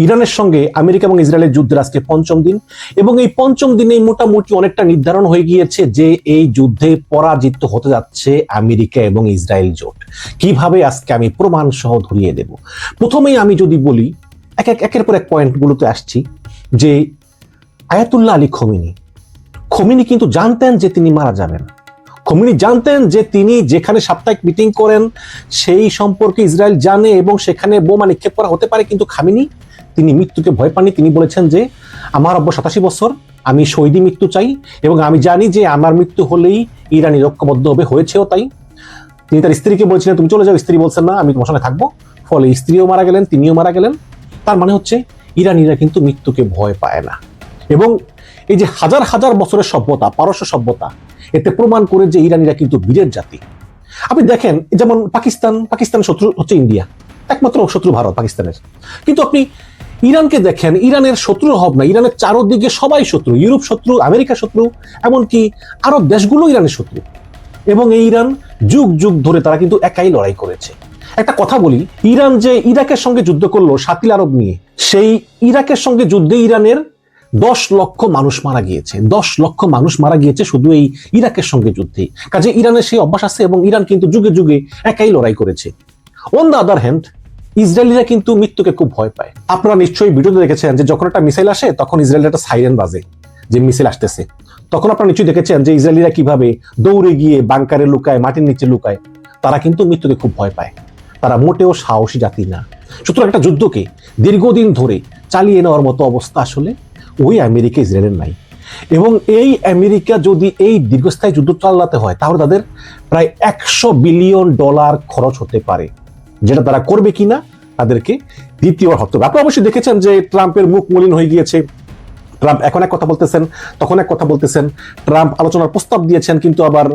ইরানের সঙ্গে আমেরিকা এবং ইসরায়েলের যুদ্ধের আজকে পঞ্চম দিন, এবং এই পঞ্চম দিনে মোটামুটি অনেকটা নির্ধারণ হয়ে গিয়েছে যে এই যুদ্ধে পরাজিত হতে যাচ্ছে আমেরিকা এবং ইসরায়েল জোট। কিভাবে আজকে আমি প্রমাণ সহ ধরিয়ে দেব। প্রথমেই আমি যদি বলি, একের পর এক পয়েন্টগুলোতে আসছি, যে আয়াতুল্লাহ আলী খোমেনি কিন্তু জানতেন যে তিনি মারা যাবেন। খোমেনি জানতেন যে তিনি যেখানে সাপ্তাহিক মিটিং করেন সেই সম্পর্কে ইসরায়েল জানে এবং সেখানে বোমা নিক্ষেপ করা হতে পারে, কিন্তু খামেনি তিনি মৃত্যুকে ভয় পাননি। তিনি বলেছেন যে আমার 87 বছর, আমি শহীদি মৃত্যু চাই এবং আমি জানি যে আমার মৃত্যু হলেই ইরানি ঐক্যবদ্ধ হবে, হয়েছেও তাই। তিনি তার স্ত্রীকে বলছিলেন তুমি চলে যাও, স্ত্রী বলছেন না আমি তোমার সঙ্গে থাকবো, ফলে স্ত্রীও মারা গেলেন, তিনিও মারা গেলেন। তার মানে হচ্ছে ইরানিরা কিন্তু মৃত্যুকে ভয় পায় না। এবং এই যে হাজার হাজার বছরের সভ্যতা, পারস্য সভ্যতা, এতে প্রমাণ করে যে ইরানিরা কিন্তু বীরের জাতি। আপনি দেখেন যেমন পাকিস্তান শত্রু হচ্ছে ইন্ডিয়া, একমাত্র শত্রু ভারত পাকিস্তানের। কিন্তু আপনি ইরানকে দেখেন, ইরানের শত্রু হব না, ইরানের চারদিকে সবাই শত্রু, ইউরোপ শত্রু, আমেরিকা শত্রু, এমনকি আরব দেশগুলো ইরানের শত্রু। এবং এই ইরান যুগ যুগ ধরে তারা কিন্তু একাই লড়াই করেছে। একটা কথা বলি, ইরান যে ইরাকের সঙ্গে যুদ্ধ করলো শাতিল আরব নিয়ে, সেই ইরাকের সঙ্গে যুদ্ধে ইরানের 10 লক্ষ মানুষ মারা গিয়েছে, 10 লক্ষ মানুষ মারা গিয়েছে শুধু এই ইরাকের সঙ্গে যুদ্ধে। কাজে ইরানের সেই অভ্যাস আছে এবং ইরান কিন্তু যুগে যুগে একাই লড়াই করেছে। অন দ্য আদার হ্যান্ড, ইসরায়েলিরা কিন্তু মৃত্যুকে খুব ভয় পায়। আপনারা নিশ্চয়ই ভিডিওতে দেখেছেন যে যখন একটা মিসাইল আসে তখন ইসরায়েলের একটা সাইরেন বাজে যে মিসাইল আসতেছে। তখন আপনারা নিশ্চয়ই দেখেছেন যে ইসরায়েলিরা কিভাবে দৌড়ে গিয়ে বাংকারে লুকায়, মাটির নিচে লুকায়। তারা কিন্তু মৃত্যুকে খুব ভয় পায়, তারা মোটেও সাহসী জাতি না। সুতরাং একটা যুদ্ধকে দীর্ঘদিন ধরে চালিয়ে নেওয়ার মতো অবস্থা আসলে ওই আমেরিকা ইসরায়েলের নাই। এবং এই আমেরিকা যদি এই দীর্ঘস্থায়ী যুদ্ধ চালাতে হয় তাহলে তাদের প্রায় $100 বিলিয়ন খরচ হতে পারে, যেটা তারা করবে কিনা তাদেরকে দ্বিতীয়বার ভাবতে হবে। আপনারা অবশ্যই দেখেছেন যে ট্রাম্পের মুখ মলিন হয়ে গিয়েছে। ট্রাম্প এখন এক কথা বলতেছেন, তখন এক কথা বলতেছেন। ট্রাম্প আলোচনার প্রস্তাব দিয়েছেন কিন্তু আবার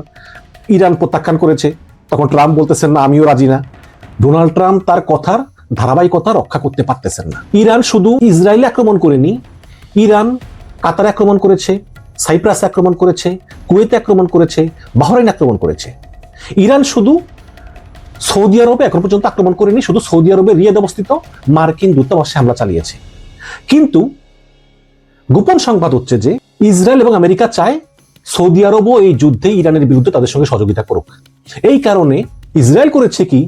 ইরান প্রত্যাখ্যান করেছে। তখন ট্রাম্প বলতেছেন না আমিও রাজি না। ডোনাল্ড ট্রাম্প তার কথার ধারাবাহিকতা রক্ষা করতে পারতেছেন না। ইরান শুধু ইসরায়েলে আক্রমণ করেনি, ইরান কাতারে আক্রমণ করেছে, সাইপ্রাসে আক্রমণ করেছে, কুয়েতে আক্রমণ করেছে, বাহরাইন আক্রমণ করেছে। ইরান শুধু সৌদি আরবে এখন পর্যন্ত আক্রমণ করেনি, শুধু সৌদি আরবে রিয়াদ অবস্থিত মার্কিন দূতাবাসে হামলা চালিয়েছে। কিন্তু গোপন সংবাদ হচ্ছে যে ইসরায়েল এবং আমেরিকা চায় সৌদি আরবও এই যুদ্ধে ইরানের বিরুদ্ধে তাদের সঙ্গে সহযোগিতা করুক। এই কারণে ইসরায়েল করেছে কি,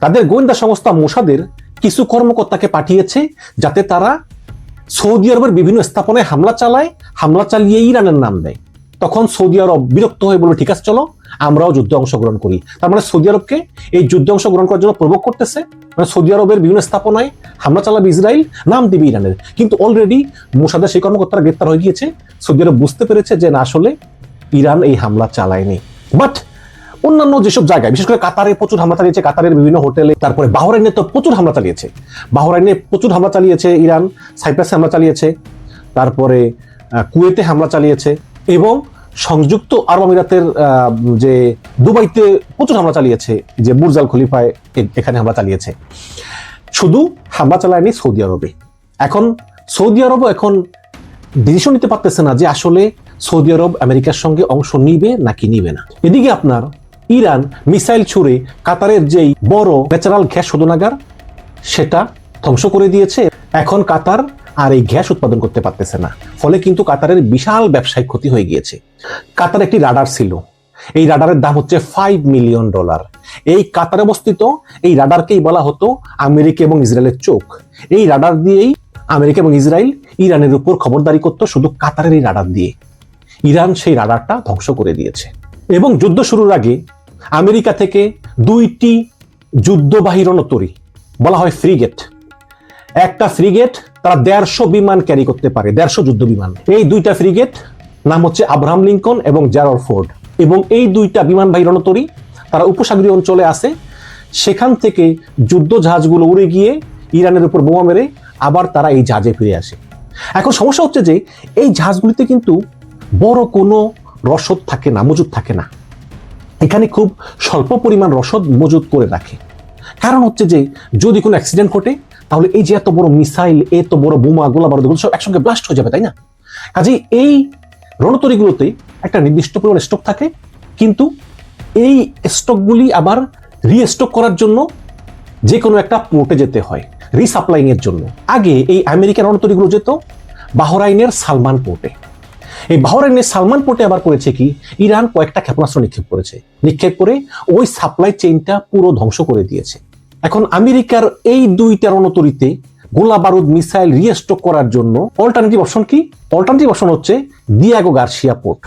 তাদের গোয়েন্দা সংস্থা মোসাদের কিছু কর্মকর্তাকে পাঠিয়েছে যাতে তারা সৌদি আরবের বিভিন্ন স্থাপনায় হামলা চালায়, হামলা চালিয়ে ইরানের নাম দেয়। তখন সৌদি আরব বিরক্ত হয়ে বলবে ঠিক আছে চলো আমরাও যুদ্ধে অংশগ্রহণ করি। তার মানে সৌদি আরবকে এই যুদ্ধে অংশগ্রহণ করার জন্য প্রভোগ করতেছে। মানে সৌদি আরবের বিভিন্ন স্থাপনায় হামলা চালাবে ইসরায়েল, নাম দিবে ইরানের। কিন্তু অলরেডি মোসাদের সেই কর্মকর্তারা গ্রেপ্তার হয়ে গিয়েছে। সৌদি আরব বুঝতে পেরেছে যে না আসলে ইরান এই হামলা চালায়নি। বাট অন্যান্য যেসব জায়গায়, বিশেষ করে কাতারে প্রচুর হামলা চালিয়েছে, কাতারের বিভিন্ন হোটেলে, তারপরে বাহরাইনে তো প্রচুর হামলা চালিয়েছে, বাহরাইনে প্রচুর হামলা চালিয়েছে ইরান, সাইপ্রাসে হামলা চালিয়েছে, তারপরে কুয়েতে হামলা চালিয়েছে, এবং সংযুক্ত আরব আমিরাতের যে দুবাইতে প্রচুর হামলা চালিয়েছে, যে বুর্জ আল খলিফায় এখানে হামলা চালিয়েছে। শুধু হামলা চালায়নি সৌদি আরবে। এখন সৌদি আরবও এখন ডিসিশন নিতে পারতেছে না যে আসলে সৌদি আরব আমেরিকার সঙ্গে অংশ নিবে নাকি নিবে না। এদিকে আপনার ইরান মিসাইল ছুড়ে কাতারের যেই বড় ন্যাচারাল গ্যাস শোধনাগার সেটা ধ্বংস করে দিয়েছে। এখন কাতার আর এই গ্যাস উৎপাদন করতে পারতেছে না, ফলে কিন্তু কাতারের বিশাল ব্যবসায়িক ক্ষতি হয়ে গিয়েছে। কাতার একটি রাডার ছিল, এই রাডারের দাম হচ্ছে $5 মিলিয়ন। এই কাতারে অবস্থিত এই রাডারকেই বলা হতো আমেরিকা এবং ইসরায়েলের চোখ। এই রাডার দিয়েই আমেরিকা এবং ইসরায়েল ইরানের উপর খবরদারি করতো, শুধু কাতারের এই রাডার দিয়ে। ইরান সেই রাডারটা ধ্বংস করে দিয়েছে। এবং যুদ্ধ শুরুর আগে আমেরিকা থেকে 2টি যুদ্ধবাহী রণতরী, বলা হয় ফ্রিগেট, একটা ফ্রিগেট তারা 150 বিমান ক্যারি করতে পারে, 150 যুদ্ধ বিমান। এই 2টা ফ্রিগেট নাম হচ্ছে আব্রাহাম লিঙ্কন এবং জেরাল্ড ফোর্ড। এবং এই 2টা বিমানবাহী রণতরী তারা উপসাগরীয় অঞ্চলে আসে, সেখান থেকে যুদ্ধ জাহাজগুলো উড়ে গিয়ে ইরানের উপর বোমা মেরে আবার তারা এই জাহাজে ফিরে আসে। এখন সমস্যা হচ্ছে যে এই জাহাজগুলিতে কিন্তু বড় কোনো রসদ থাকে না, মজুদ থাকে না। এখানে খুব স্বল্প পরিমাণ রসদ মজুদ করে রাখে। কারণ হচ্ছে যে যদি কোনো অ্যাক্সিডেন্ট ঘটে তাহলে এই যে এত বড় মিসাইল, এত বড় বোমা, গোলা বারুদ সব একসঙ্গে ব্লাস্ট হয়ে যাবে, তাই না? কাজেই এই রণতরীগুলোতে একটা নির্দিষ্ট পরিমাণ স্টক থাকে, কিন্তু এই স্টকগুলি আবার রিস্টক করার জন্য যে কোনো একটা পোর্টে যেতে হয়। রিসাপ্লাইং এর জন্য। আগে এই আমেরিকান রণতরীগুলো যেত বাহরাইনের সালমান পোর্টে। এই বাহরাইনের সালমান পোর্টে আবার করেছে কি, ইরান কয়েকটা ক্ষেপণাস্ত্র নিক্ষেপ করেছে, নিক্ষেপ করে ওই সাপ্লাই চেইনটা পুরো ধ্বংস করে দিয়েছে। এখন আমেরিকার এই দুইটা রণতরীতে গোলা বারুদ মিসাইল রিস্টক করার জন্য অল্টারনেটিভ অপশন কি? অল্টারনেটিভ অপশন হচ্ছে দিয়েগো গার্সিয়া পোর্ট।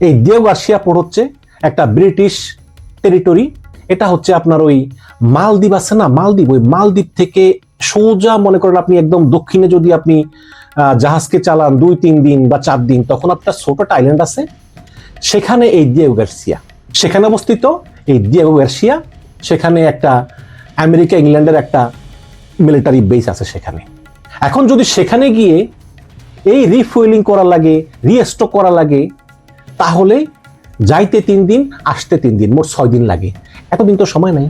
এই দিয়েগো গার্সিয়া পোর্ট হচ্ছে একটা ব্রিটিশ টেরিটরি। এটা হচ্ছে আপনার ওই মালদ্বীপ আছে না, মালদ্বীপ, ওই মালদ্বীপ থেকে সোজা মনে করেন আপনি একদম দক্ষিণে যদি আপনি জাহাজকে চালান 2-3 দিন বা 4 দিন, তখন আপনার ছোট একটা আইল্যান্ড আছে, সেখানে এই দিয়েগো গার্সিয়া, সেখানে অবস্থিত এই দিয়েগো গার্সিয়া। সেখানে একটা আমেরিকা ইংল্যান্ডের একটা মিলিটারি বেস আছে সেখানে। এখন যদি সেখানে গিয়ে এই রিফুয়েলিং করা লাগে, রিস্টক করা লাগে, তাহলে যাইতে 3 দিন, আসতে 3 দিন, মোট 6 দিন লাগে। এতদিন তো সময় নাই।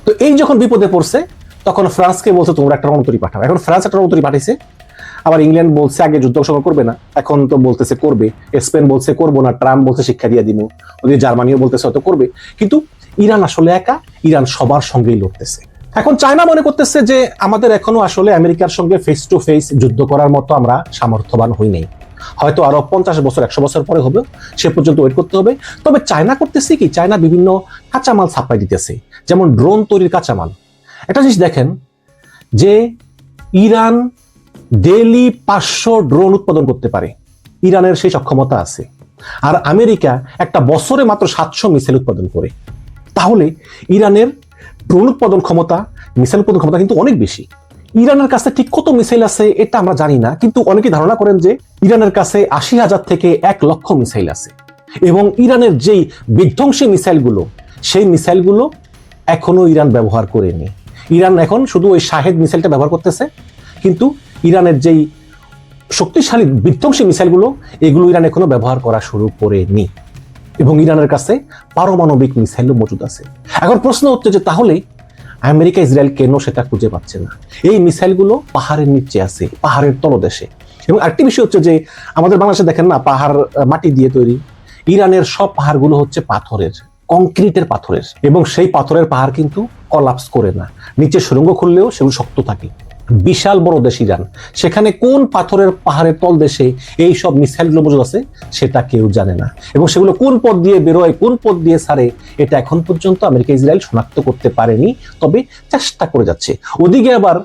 তো এই যখন বিপদে পড়ছে, তখন ফ্রান্সকে বলছে তোমরা একটা রণতরী পাঠাও। এখন ফ্রান্স একটা রণতরী পাঠিয়েছে, আবার ইংল্যান্ড বলছে আগে যুদ্ধ ঘোষণা করবে না, এখন তো বলতেছে করবে। স্পেন বলছে করবো না, ট্রাম্প বলছে শিক্ষা দিয়ে দিব, ওদিকে জার্মানিও বলতেছে হয়তো করবে। কিন্তু ইরান আসলে একা, ইরান সবার সঙ্গেই লড়তেছে। এখন চায়না মনে করতেছে যে আমাদের এখনো আসলে আমেরিকার সঙ্গে ফেস টু ফেস যুদ্ধ করার মতো আমরা সামর্থ্যবান হই নাই, হয়তো আরো 50 বছর 100 বছর পরে হবে, সে পর্যন্ত ওয়েট করতে হবে। তবে চায়না করতেছে কি, চায়না বিভিন্ন কাঁচামাল সাপ্লাই দিতেছে, যেমন ড্রোন তৈরির কাঁচামাল। একটা জিনিস দেখেন যে ইরান ডেইলি 500 ড্রোন উৎপাদন করতে পারে, ইরানের সেই সক্ষমতা আছে। আর আমেরিকা একটা বছরে মাত্র 700 মিসাইল উৎপাদন করে। তাহলে ইরানের ড্রোন উৎপাদন ক্ষমতা, মিসাইল উৎপাদন ক্ষমতা কিন্তু অনেক বেশি। ইরানের কাছে ঠিক কত মিসাইল আছে এটা আমরা জানি না, কিন্তু অনেকে ধারণা করেন যে ইরানের কাছে 80,000 থেকে 1 লক্ষ মিসাইল আছে। এবং ইরানের যেই বিধ্বংসী মিসাইলগুলো, সেই মিসাইলগুলো এখনো ইরান ব্যবহার করেনি। ইরান এখন শুধু ওই শাহেদ মিসাইলটা ব্যবহার করতেছে, কিন্তু ইরানের যেই শক্তিশালী বিধ্বংসী মিসাইলগুলো, এগুলো ইরান এখনো ব্যবহার করা শুরু করেনি। এবং ইরানের কাছে পারমাণবিক মিসাইলও মজুদ আছে। এখন প্রশ্ন হচ্ছে যে তাহলে আমেরিকা ইসরায়েল কেন সেটা খুঁজে পাচ্ছে না? এই মিসাইলগুলো পাহাড়ের নিচে আছে, পাহাড়ের তলদেশে। এবং আরেকটি বিষয় হচ্ছে যে আমাদের বাংলাদেশে দেখেন না, পাহাড় মাটি দিয়ে তৈরি, ইরানের সব পাহাড়গুলো হচ্ছে পাথরের, কংক্রিটের পাথরের। এবং সেই পাথরের পাহাড় কিন্তু কলাপস করে না, নিচে সুড়ঙ্গ খুললেও সেগুলো শক্ত থাকে। বিশাল বড় দেশ ইরান, সেখানে কোন পাথরের পাহাড়ের তল দেশে এই সব মিসাইলগুলো মজুদ আছে সেটা কেউ জানে না। এবং সেগুলো কোন পথ দিয়ে বেরোয়, কোন পথ দিয়ে ছাড়ে, এটা এখন পর্যন্ত আমেরিকা ইসরায়েল শনাক্ত করতে পারেনি, তবে চেষ্টা করে যাচ্ছে। ওদিকে আবার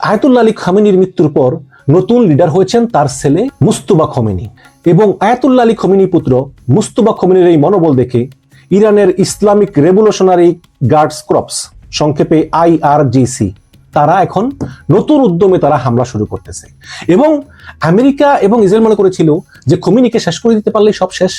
আয়াতুল্লাহ আলী খামেনির মৃত্যুর পর নতুন লিডার হয়েছেন তার ছেলে মুস্তফা খমেনি। এবং আয়াতুল্লাহ আলী খমেনি পুত্র মুস্তফা খমেনির এই মনোবল দেখে ইরানের ইসলামিক রেভলিউশনারি গার্ডস কর্পস, সংক্ষেপে IRGC, তারা এখন নতুন উদ্যমে তারা হামলা শুরু করতেছে। এবং আমেরিকা এবং ইসরায়েল মনে করেছিল যে খমেনিকে শেষ করে দিতে পারলেই সব শেষ,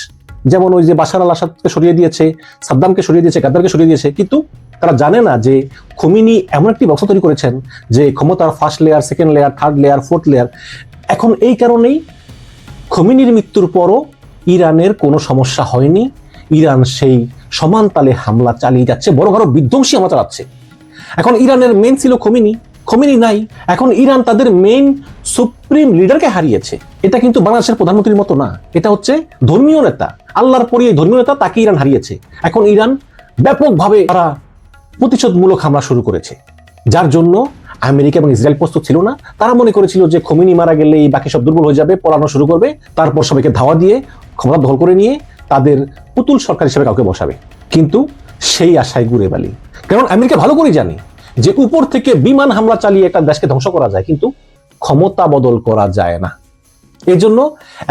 যেমন ওই যে বাশার আল আসাদকে সরিয়ে দিয়েছে, সাদ্দামকে সরিয়ে দিয়েছে, গাদ্দারকে সরিয়ে দিয়েছে। কিন্তু তারা জানে না যে খমেনি এমন একটি বক্স তৈরি করেছেন যে ক্ষমতার first layer, second layer, third layer, fourth layer. এখন এই কারণেই খমেনির মৃত্যুর পরও ইরানের কোনো সমস্যা হয়নি, ইরান সেই সমান তালে হামলা চালিয়ে যাচ্ছে, বড় বড় বিধ্বংসী হামলা চালাচ্ছে। এখন ইরানের মেইন ছিল খমেনি, খমেনি নাই। এখন ইরান তাদের মেইন সুপ্রিম লিডারকে হারিয়েছে। এটা কিন্তু বাংলাদেশের প্রধানমন্ত্রীর মতো না, এটা হচ্ছে ধর্মীয় নেতা, আল্লাহর পরে এই ধর্মীয় নেতা, তাকে ইরান হারিয়েছে। এখন ইরান ব্যাপকভাবে তারা প্রতিশোধমূলক হামলা শুরু করেছে, যার জন্য আমেরিকা এবং ইসরায়েল প্রস্তুত ছিল না। তারা মনে করেছিল যে খমেনি মারা গেলে এই বাকি সব দুর্বল হয়ে যাবে, পলানো শুরু করবে, তারপর সবাইকে ধাওয়া দিয়ে ক্ষমতা দখল করে নিয়ে তাদের পুতুল সরকার হিসেবে কাউকে বসাবে। কিন্তু সেই আশায় ঘুরে বালি। কারণ আমেরিকা ভালো করে জানে যে উপর থেকে বিমান হামলা চালিয়ে একটা দেশকে ধ্বংস করা যায়, কিন্তু ক্ষমতা বদল করা যায় না। এই জন্য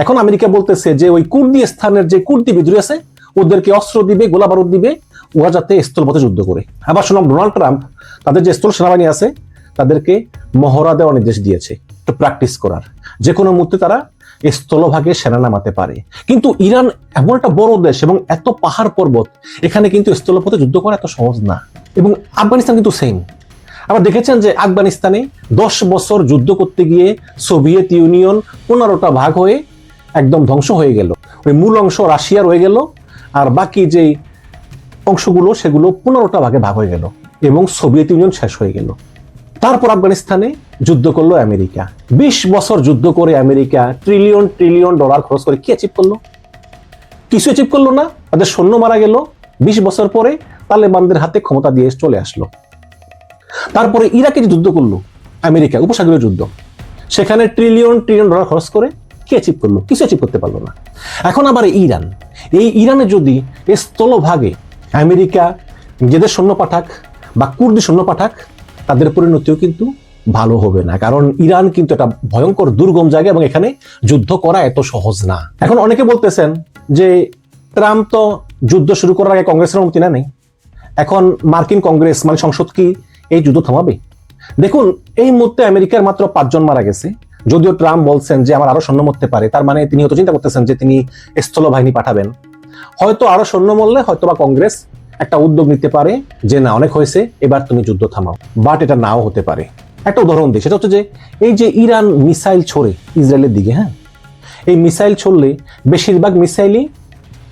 এখন আমেরিকা বলতেছে যে ওই কুর্দি স্থানের যে কুর্দি বিদ্রোহী আছে, ওদেরকে অস্ত্র দিবে, গোলা বারুদ দিবে, ওরা যাতে স্থলপথে যুদ্ধ করে। আবার শুনলাম ডোনাল্ড ট্রাম্প তাদের যে স্থল সেনাবাহিনী আছে তাদেরকে মহড়া দেওয়ার নির্দেশ দিয়েছে, একটু প্র্যাকটিস করার, যে কোনো মুহূর্তে তারা স্থলভাগে সেনা নামাতে পারে। কিন্তু ইরান এমন একটা বড় দেশ এবং এত পাহাড় পর্বত, এখানে কিন্তু স্থলপথে যুদ্ধ করা এত সহজ না। এবং আফগানিস্তান কিন্তু সেম। আবার দেখেছেন যে আফগানিস্তানে 10 বছর যুদ্ধ করতে গিয়ে সোভিয়েত ইউনিয়ন 15টা ভাগ হয়ে একদম ধ্বংস হয়ে গেল। ওই মূল অংশ রাশিয়া রয়ে গেল, আর বাকি যে অংশগুলো সেগুলো 15টা ভাগে ভাগ হয়ে গেল এবং সোভিয়েত ইউনিয়ন শেষ হয়ে গেল। তারপর আফগানিস্তানে যুদ্ধ করলো আমেরিকা। 20 বছর যুদ্ধ করে আমেরিকা ট্রিলিয়ন ট্রিলিয়ন ডলার খরচ করে কি অ্যাচিভ করলো? কিছু অ্যাচিভ করলো না। তাদের সৈন্য মারা গেল। 20 বছর পরে তালেবানদের হাতে ক্ষমতা দিয়ে চলে আসলো। তারপরে ইরাকে যে যুদ্ধ করলো, আমেরিকা উপসাগরীয় যুদ্ধ, সেখানে ট্রিলিয়ন ট্রিলিয়ন ডলার খরচ করে কি অ্যাচিভ করলো? কিছু অ্যাচিভ করতে পারলো না। এখন আবার ইরান, এই ইরানে যদি স্থলভাগে আমেরিকা নিজেদের সৈন্য পাঠাক বা কুর্দি সৈন্য পাঠাক, তাদের পরিণতিও কিন্তু ভালো হবে না, কারণ ইরান কিন্তু একটা ভয়ঙ্কর দুর্গম জায়গা এবং এখানে যুদ্ধ করা এত সহজ না। এখন অনেকে বলতেছেন যে ট্রাম্প তো যুদ্ধ শুরু করার আগে কংগ্রেসের অনুমতি নেই, এখন মার্কিন কংগ্রেস মানে সংসদ কি এই যুদ্ধ থামাবে? দেখুন, এই মুহূর্তে আমেরিকার মাত্র 5 জন মারা গেছে, যদিও ট্রাম্প বলছেন যে আমার আরো সৈন্য মরতে পারে, তার মানে তিনি হয়তো চিন্তা করতেছেন যে তিনি স্থল বাহিনী পাঠাবেন। হয়তো আরো সৈন্য মরলে হয়তো বা কংগ্রেস একটা উদ্যোগ নিতে পারে যে না, অনেক হয়েছে, এবার তুমি যুদ্ধ থামাও, বাট এটা নাও হতে পারে। একটা উদাহরণ দিই, সেটা হচ্ছে যে এই যে ইরান মিসাইল ছোড়ে ইসরায়েলের দিকে, হ্যাঁ, এই মিসাইল ছড়লে বেশিরভাগ মিসাইলই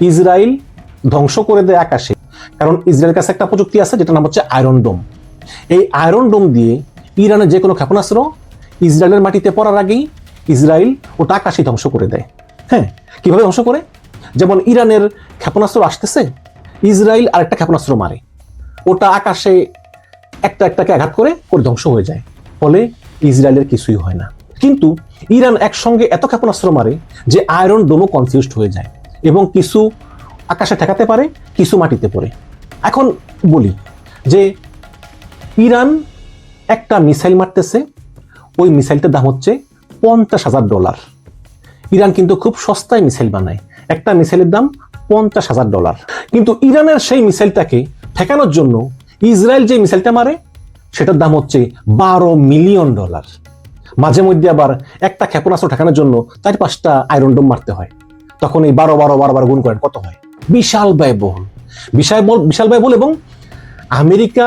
ইসরায়েল ধ্বংস করে দেয় আকাশে, কারণ ইসরায়েলের কাছে একটা প্রযুক্তি আছে যেটা নাম হচ্ছে আয়রন ডোম। এই আয়রন ডোম দিয়ে ইরানের যে কোনো ক্ষেপণাস্ত্র ইসরায়েলের মাটিতে পড়ার আগেই ইসরায়েল ওটা আকাশে ধ্বংস করে দেয়। হ্যাঁ, কিভাবে ধ্বংস করে? যেমন ইরানের ক্ষেপণাস্ত্র আসতেছে, ইসরায়েল আরেকটা ক্ষেপণাস্ত্র মারে, ওটা আকাশে একটাকে আঘাত করে ধ্বংস হয়ে যায়, ফলে ইসরায়েলের কিছুই হয় না। কিন্তু ইরান একসঙ্গে এত ক্ষেপণাস্ত্র মারে যে আয়রন ডোমও কনফিউজড হয়ে যায় এবং কিছু আকাশে ঠেকাতে পারে, কিছু মাটিতে পড়ে। এখন বলি যে ইরান একটা মিসাইল মারতেছে, ওই মিসাইলটার দাম হচ্ছে $50,000। ইরান কিন্তু খুব সস্তায় মিসাইল বানায়, একটা মিসাইলের দাম $50,000। কিন্তু ইরানের সেই মিসাইলটাকে ঠেকানোর জন্য ইসরায়েল যে মিসাইলটা মারে সেটার দাম হচ্ছে $12 মিলিয়ন। মাঝে মধ্যে আবার একটা ক্ষেপণাস্ত্র ঠেকানোর জন্য 4-5টা আয়রন ডোম মারতে হয়, তখন এই 12 গুণ করেন কত হয়? বিশাল ব্যয়বহুল এবং আমেরিকা